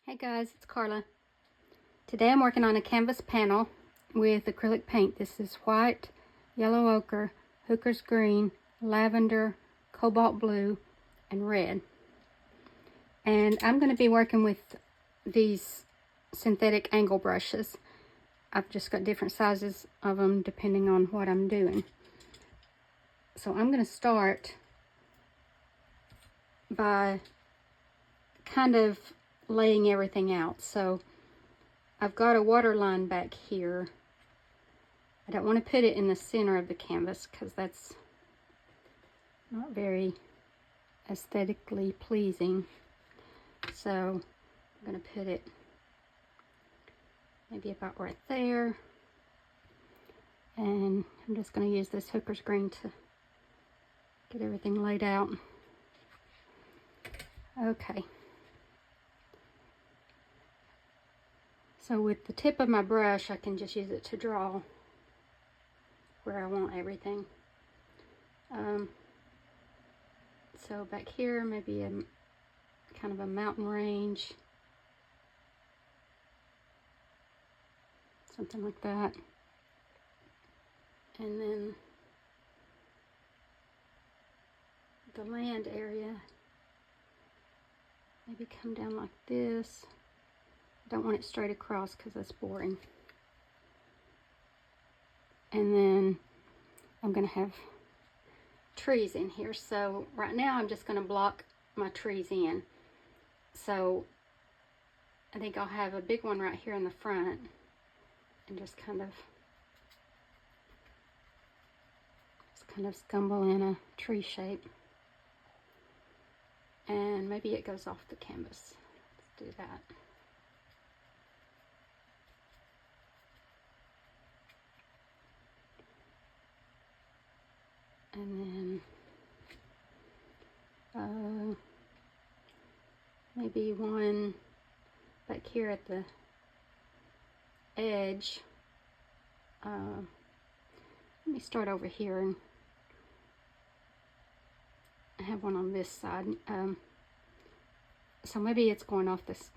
Hey guys, it's Carla. Today I'm working on a canvas panel with acrylic paint. This is white, yellow ochre, hooker's green, lavender, cobalt blue, and red. And I'm going to be working with these synthetic angle brushes. I've just got different sizes of them depending on what I'm doing. So I'm going to start by kind of laying everything out. So I've got a water line back here. I don't want to put it in the center of the canvas because that's not very aesthetically pleasing. So I'm going to put it maybe about right there. And I'm just going to use this hooker's green to get everything laid out. Okay. So with the tip of my brush, I can just use it to draw where I want everything. So back here, maybe a kind of a mountain range. Something like that. And then the land area, maybe come down like this. Don't want it straight across because that's boring. And then I'm going to have trees in here. So right now I'm just going to block my trees in. So I think I'll have a big one right here in the front and just kind of scumble in a tree shape. And maybe it goes off the canvas. Let's do that. And then maybe one back here at the edge. Let me start over here and I have one on this side. So maybe it's going off this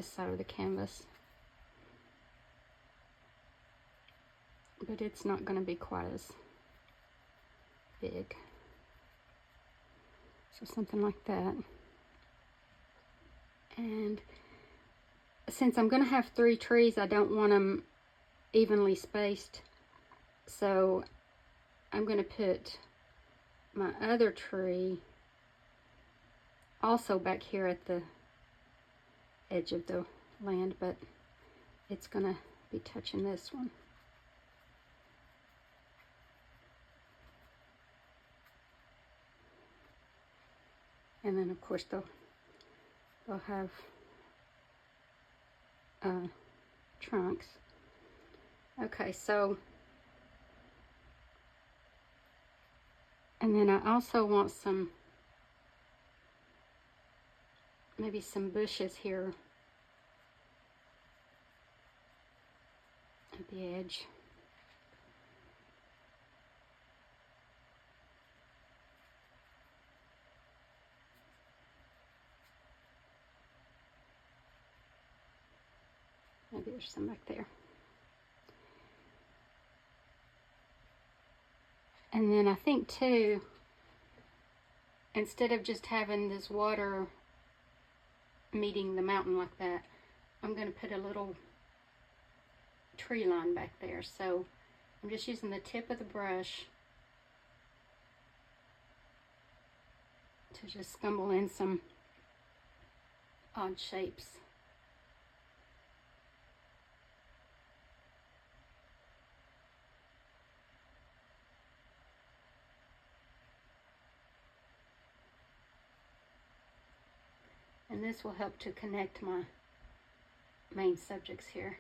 side of the canvas, but it's not going to be quite as big. So something like that. And since I'm going to have 3 trees, I don't want them evenly spaced. So I'm going to put my other tree also back here at the edge of the land, but it's going to be touching this one. And then of course they'll have trunks. Okay, so and then I also want maybe some bushes here at the edge. Maybe there's some back there. And then I think too, instead of just having this water meeting the mountain like that, I'm going to put a little tree line back there. So I'm just using the tip of the brush to just scumble in some odd shapes. And this will help to connect my main subjects here.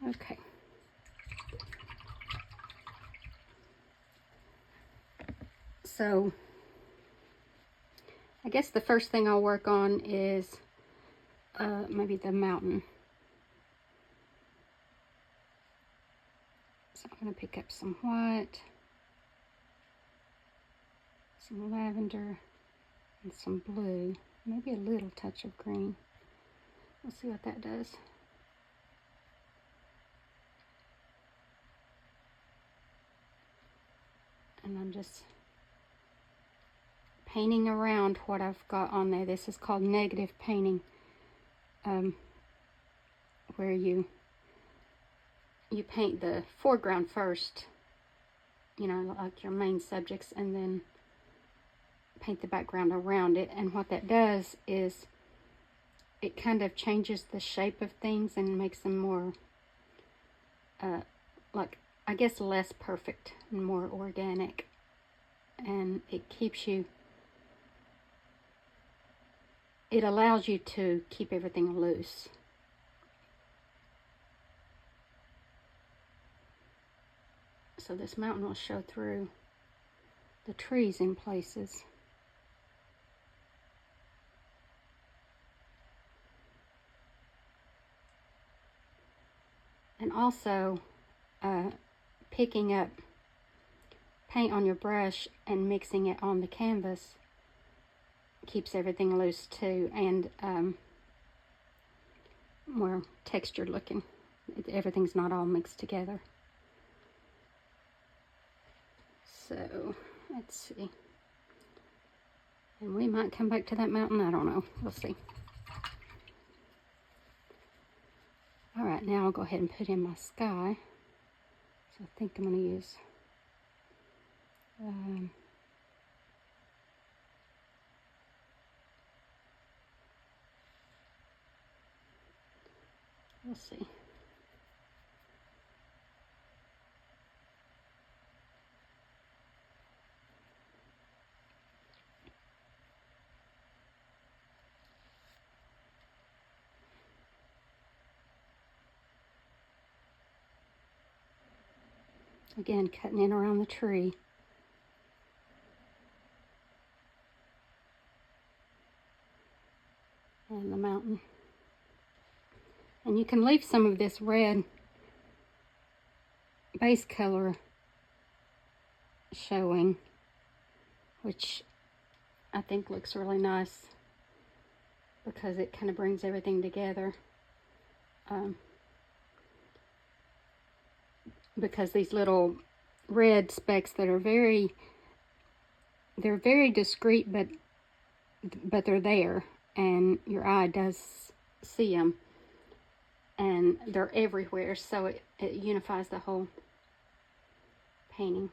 Okay. So I guess the first thing I'll work on is maybe the mountain. I'm going to pick up some white, some lavender, and some blue. Maybe a little touch of green. We'll see what that does. And I'm just painting around what I've got on there. This is called negative painting, where you paint the foreground first, you know, like your main subjects, and then paint the background around it. And what that does is it kind of changes the shape of things and makes them more like, I guess, less perfect and more organic. And it keeps you, it allows you to keep everything loose. So this mountain will show through the trees in places. And also picking up paint on your brush and mixing it on the canvas keeps everything loose too, and more textured looking. Everything's not all mixed together. So let's see, and we might come back to that mountain, I don't know, we'll see. All right, now I'll go ahead and put in my sky. So I think I'm going to use we'll see. Again, cutting in around the tree. And the mountain. And you can leave some of this red base color showing, which I think looks really nice because it kind of brings everything together. Because these little red specks that are they're very discreet, but they're there, and your eye does see them, and they're everywhere, so it unifies the whole painting.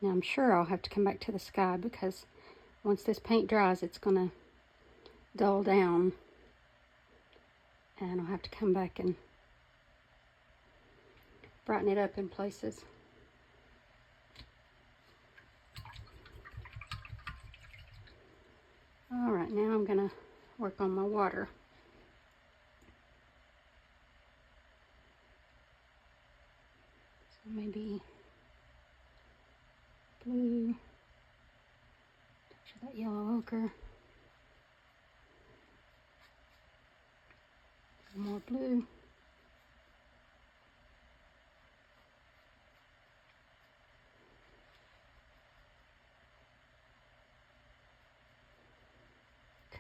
Now I'm sure I'll have to come back to the sky because once this paint dries, it's going to dull down. And I'll have to come back and brighten it up in places. All right, now I'm going to work on my water. So maybe blue, touch of that yellow ochre, more blue,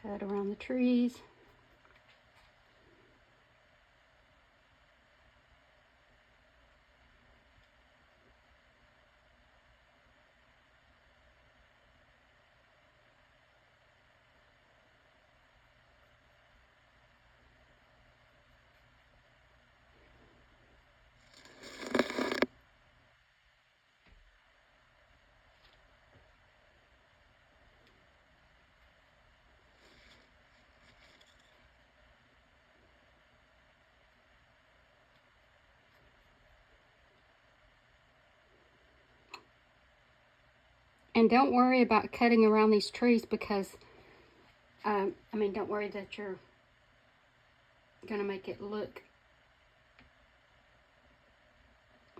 cut around the trees. And don't worry about cutting around these trees because, don't worry that you're going to make it look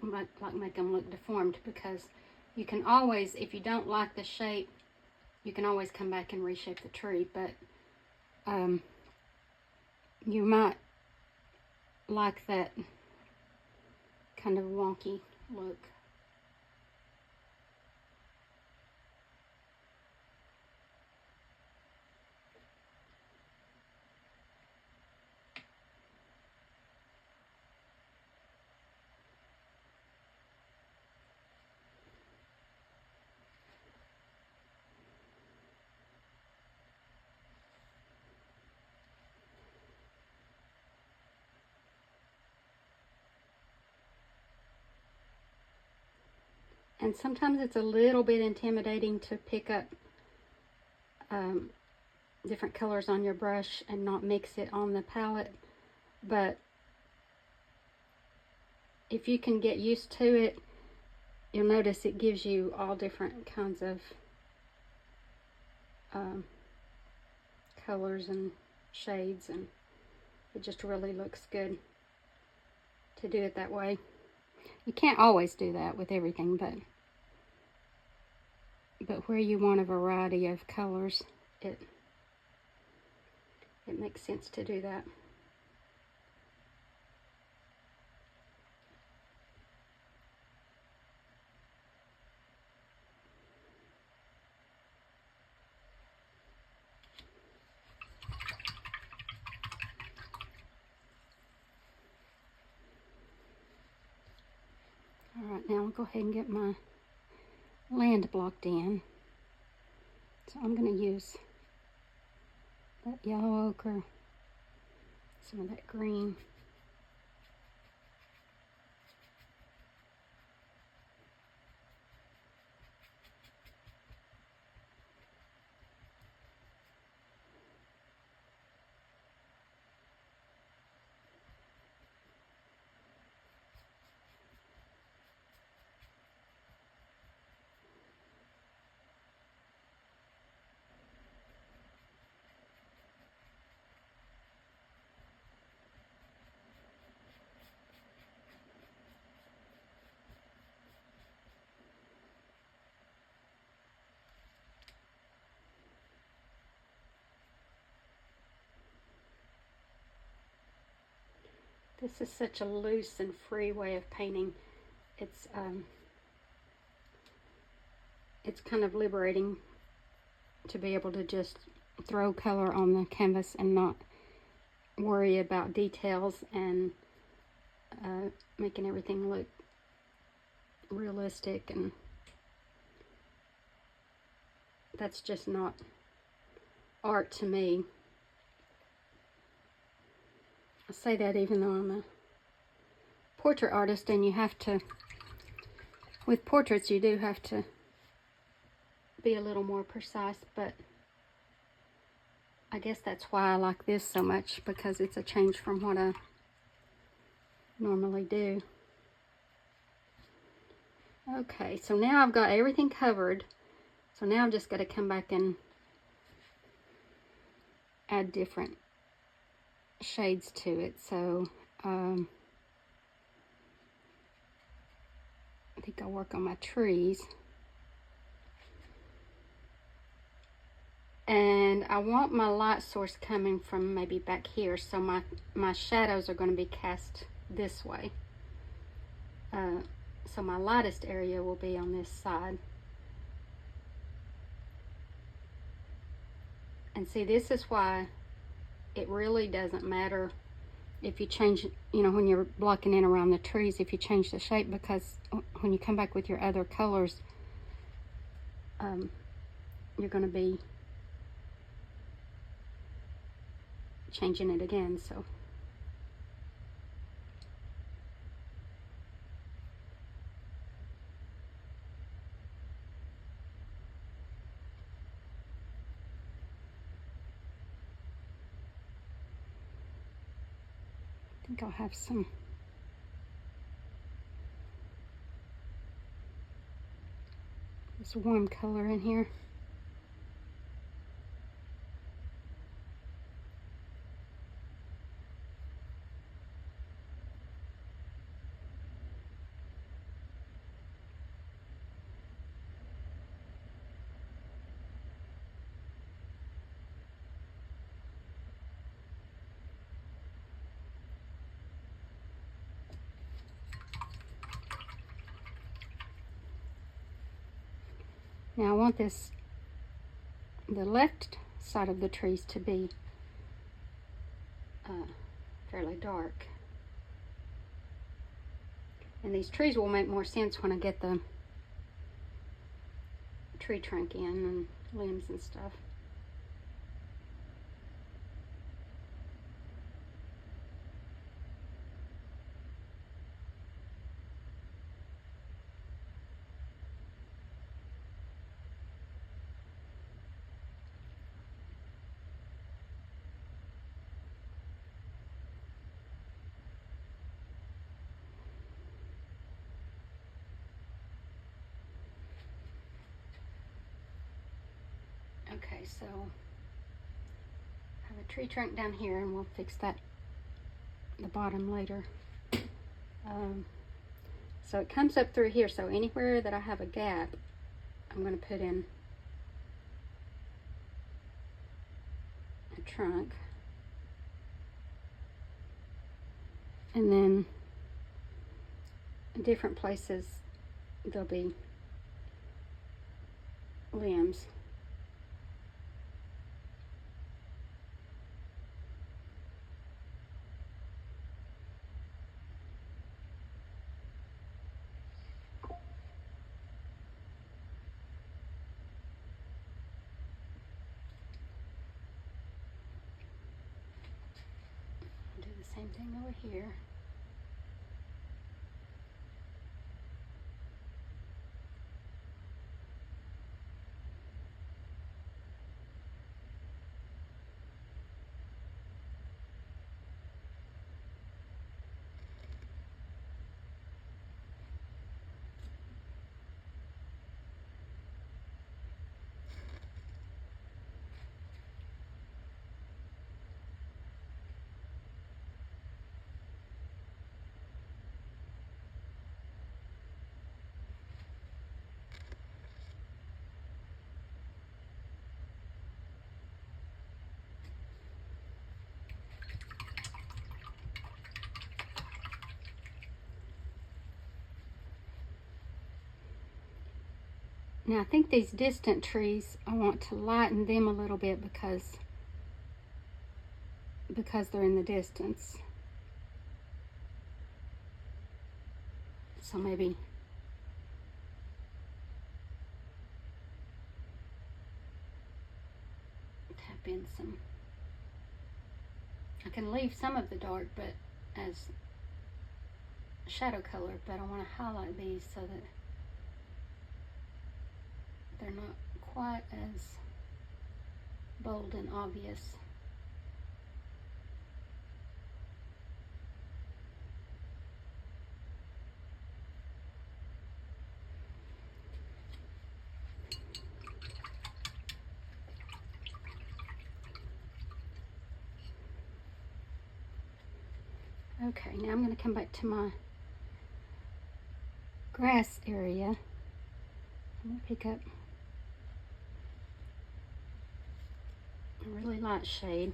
like make them look deformed, because you can always, if you don't like the shape, you can always come back and reshape the tree, but you might like that kind of wonky look. And sometimes it's a little bit intimidating to pick up different colors on your brush and not mix it on the palette. But if you can get used to it, you'll notice it gives you all different kinds of colors and shades, and it just really looks good to do it that way. You can't always do that with everything, but where you want a variety of colors, it makes sense to do that. Alright, now I'll go ahead and get my land blocked in. So I'm going to use that yellow ochre, some of that green. This is such a loose and free way of painting. It's kind of liberating to be able to just throw color on the canvas and not worry about details and making everything look realistic, and that's just not art to me. I say that even though I'm a portrait artist, and you have to, with portraits you do have to be a little more precise, but I guess that's why I like this so much, because it's a change from what I normally do. Okay, so now I've got everything covered, so now I've just got to come back and add different shades to it. So I think I'll work on my trees, and I want my light source coming from maybe back here, so my shadows are going to be cast this way, so my lightest area will be on this side. And see, this is why it really doesn't matter if you change, when you're blocking in around the trees, if you change the shape, because when you come back with your other colors, you're going to be changing it again. So I think I'll have some It's a warm color in here. Now I want the left side of the trees to be fairly dark. And these trees will make more sense when I get the tree trunk in and limbs and stuff. Okay, so I have a tree trunk down here, and we'll fix that the bottom later. So it comes up through here, so anywhere that I have a gap, I'm going to put in a trunk. And then in different places there'll be limbs. Do the same thing over here. Now I think these distant trees, I want to lighten them a little bit because they're in the distance. So maybe tap in some. I can leave some of the dark but as shadow color, but I want to highlight these so that they're not quite as bold and obvious. Okay, now I'm going to come back to my grass area. I'm going to pick up a really light shade.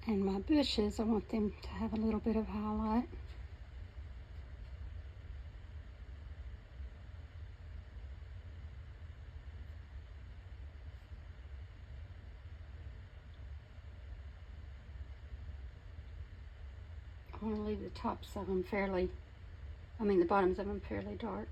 And my bushes, I want them to have a little bit of highlight. I want to leave the tops of them the bottoms of them fairly dark.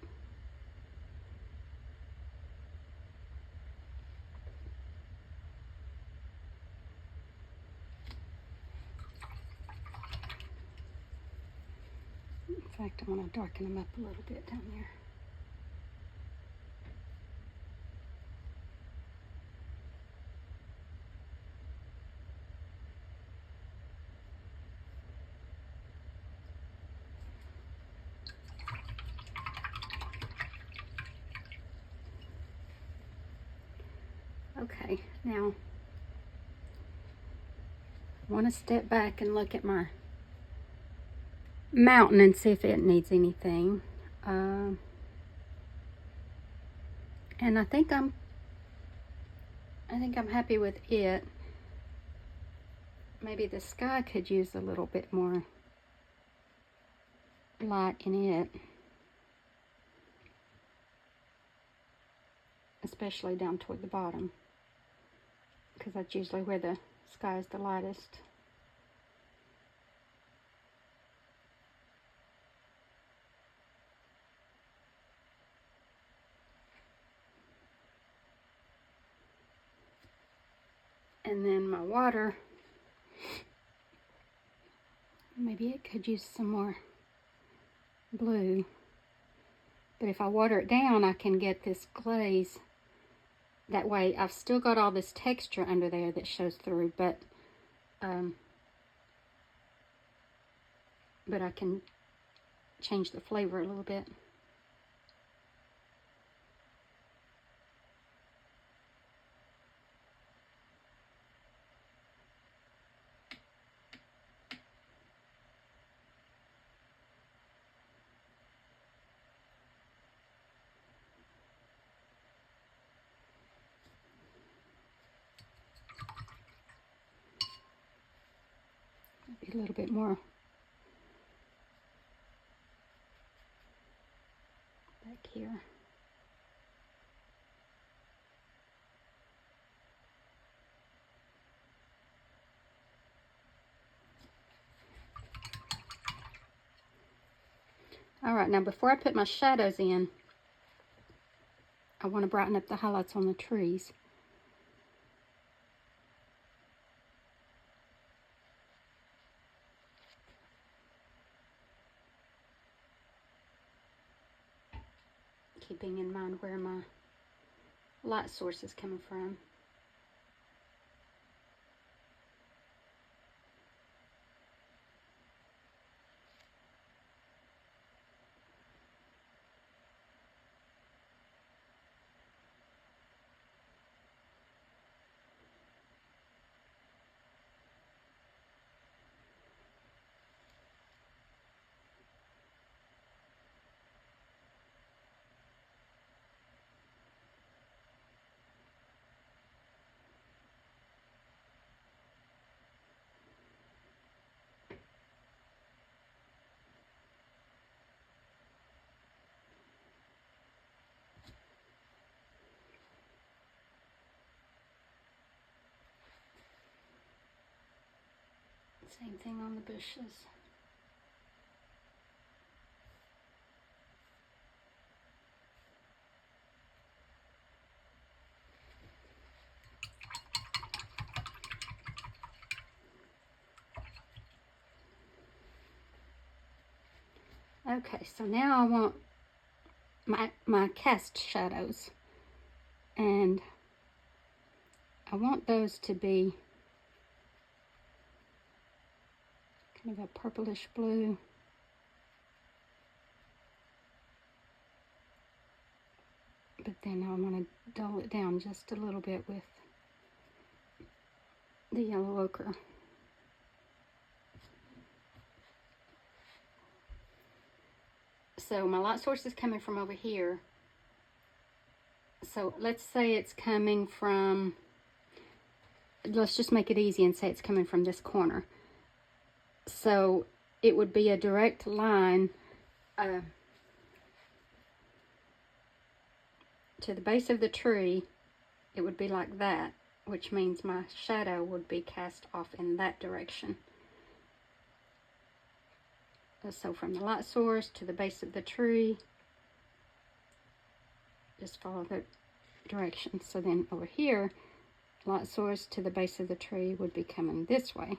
In fact, I want to darken them up a little bit down there. Okay, now I want to step back and look at my mountain and see if it needs anything. And I think I'm happy with it. Maybe the sky could use a little bit more light in it, especially down toward the bottom, because that's usually where the sky is the lightest. And then my water, maybe it could use some more blue. But if I water it down, I can get this glaze. That way I've still got all this texture under there that shows through, but I can change the flavor a little bit. Maybe a little bit more back here. All right, now before I put my shadows in, I want to brighten up the highlights on the trees. Keeping in mind where my light source is coming from. Same thing on the bushes. Okay, so now I want my cast shadows, and I want those to be kind of a purplish blue. But then I want to dull it down just a little bit with the yellow ochre. So my light source is coming from over here. So let's say it's coming from let's just make it easy and say it's coming from this corner. So it would be a direct line to the base of the tree. It would be like that, which means my shadow would be cast off in that direction. So from the light source to the base of the tree, just follow the direction. So then over here, light source to the base of the tree would be coming this way.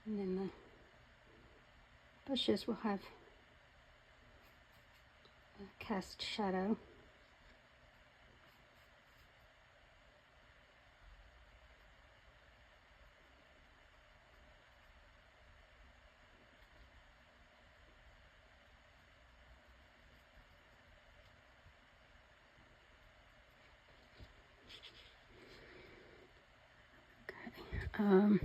And then the bushes will have a cast shadow. Okay.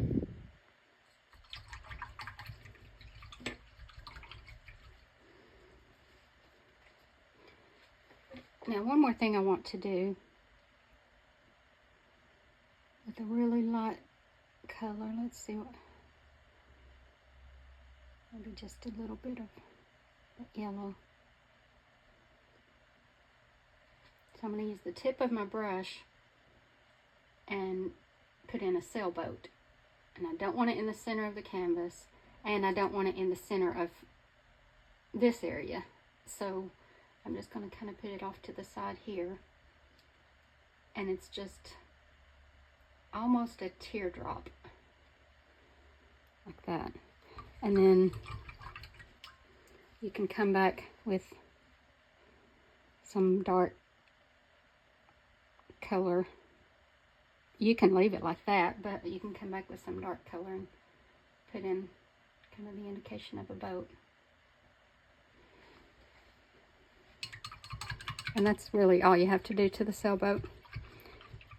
Now one more thing I want to do with a really light color. Let's see what, maybe just a little bit of yellow. So I'm going to use the tip of my brush and put in a sailboat. And I don't want it in the center of the canvas, and I don't want it in the center of this area. So I'm just going to kind of put it off to the side here. And it's just almost a teardrop. Like that. And then you can come back with some dark color. You can leave it like that, but you can come back with some dark color and put in kind of the indication of a boat. And that's really all you have to do to the sailboat.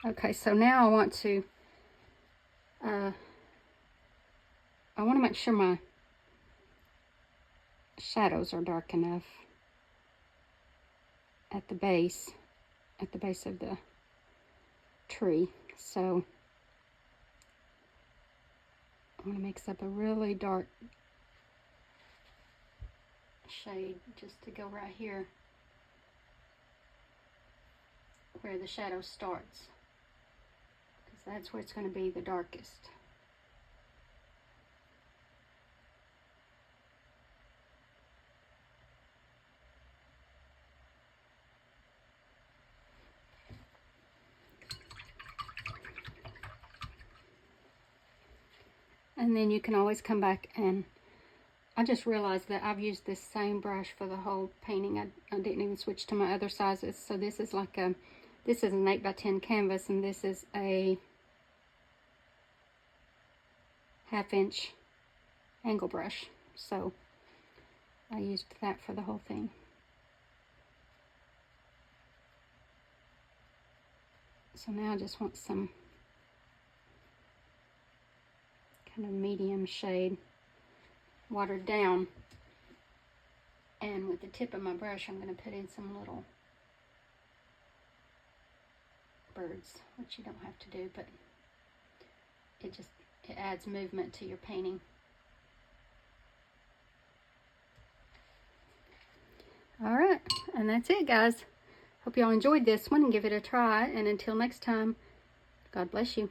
Okay, so now I want to make sure my shadows are dark enough at the base of the tree. So I'm going to mix up a really dark shade just to go right here where the shadow starts, because that's where it's going to be the darkest. And then you can always come back, and I just realized that I've used this same brush for the whole painting. I didn't even switch to my other sizes. So this is like this is an 8x10 canvas, and this is a 1/2 inch angle brush. So I used that for the whole thing. So now I just want some kind of medium shade, watered down. And with the tip of my brush, I'm going to put in some little birds, which you don't have to do, but it adds movement to your painting. All right, and that's it, guys. Hope y'all enjoyed this one and give it a try. And until next time, God bless you.